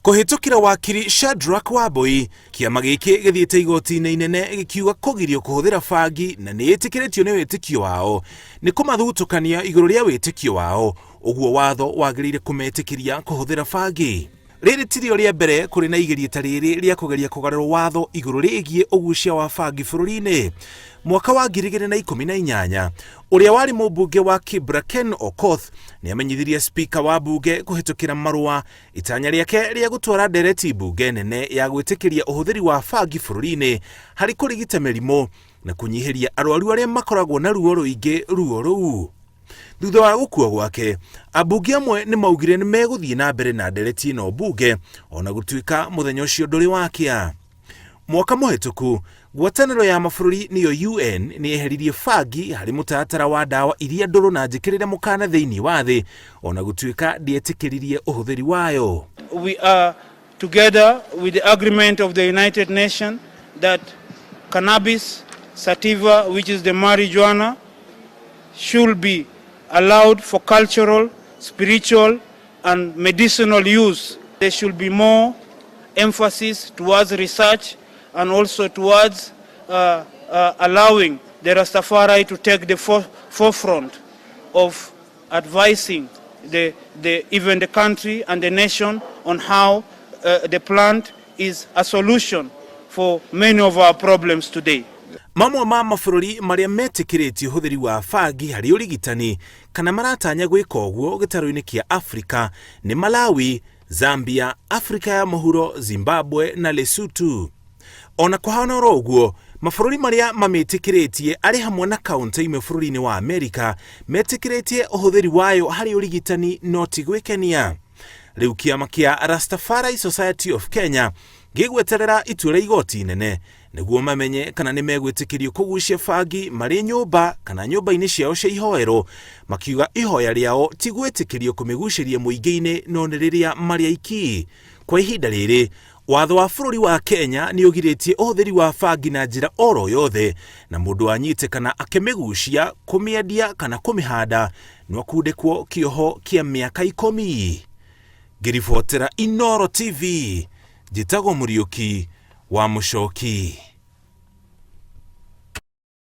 Kuhitukira wakiri Shadrack Wambui, kiama giki githiite igoti-inĩ inene gikiuga kugirio kuhuthira bangi na ni itikiritio ni witikio wao ni kumathutukania iguru ria witikio wao, uguo watho wagirire kumetikiria kuhuthira bangi. Riri tirio ria mbere kuri na igeria ta riri ria kugeria kugarura watho iguru riigie ugucia wa bangi bururi-ini. Mwaka wa 2018 uria wari mubunge wa Kibra Ken Okoth ni amenyithirie spika wa bunge kuhitukira marua itanya riake ria gutwara ndereti bunge nene ya gwitikiria uhuthiri wa bangi bururi-ini hari kurigita mirimu na kunyihiria arwaru aria makoragwo na ruo ruingi ruo ruu. Thutha wa gukua gwake, abunge amwe ni maugire ni meguthie na mbere na ndereti no bunge ona gutuika muthenya ucio nduri wakia. Mwaka muhituku, ngwataniro ya mabururi niyo UN ni eheririe bangi hari mutatara wa dawa iria nduru na njikirire mukana thiini wa thi ona gutuika ndietikiririe uhuthiri wayo. We are together with the agreement of the United Nations that cannabis sativa, which is the marijuana, should be allowed for cultural, spiritual and medicinal use. There should be more emphasis towards research and also towards allowing the Rastafari to take the forefront of advising even the country and the nation on how the plant is a solution for many of our problems today. Mamwe ma mabururi maria metikiritie uhuthiri wa bangi hari urigitani kana maratanya gwika uguo gitaro-ini kia Afrika ni Malawi, Zambia, Afrika ya Muhuro, Zimbabwe na Lesotho. Ona kuhana uguo, mabururi maria mametikiritie ari hamwe na kaunti imwe bururi-ini wa Amerika metikiritie uhuthiri wayo hari urigitani no ti gwikenia. Riu kiama kia Rastafari Society of Kenya gigweterera itua ria igoti inene niguo mamenye kana ni megwitikirio kugucia bangi mari nyumba kana nyumba-ini ciao cia ihoero, makiuga ihoya riao ti gwitikirio kumiguciria muingi-ini no ni riria mari aiki. Kwa ihinda riri, watho wa bururi wa Kenya ni ugiritie uhuthiri wa bangi na njira oro yothe na mundu anyite kana akimigucia, kumiendia kana kumihanda no kundikwo kioho kia miaka 10. Ngiribotera Inooro TV, Njĩtagwo Mũriũki wa Mũchoki.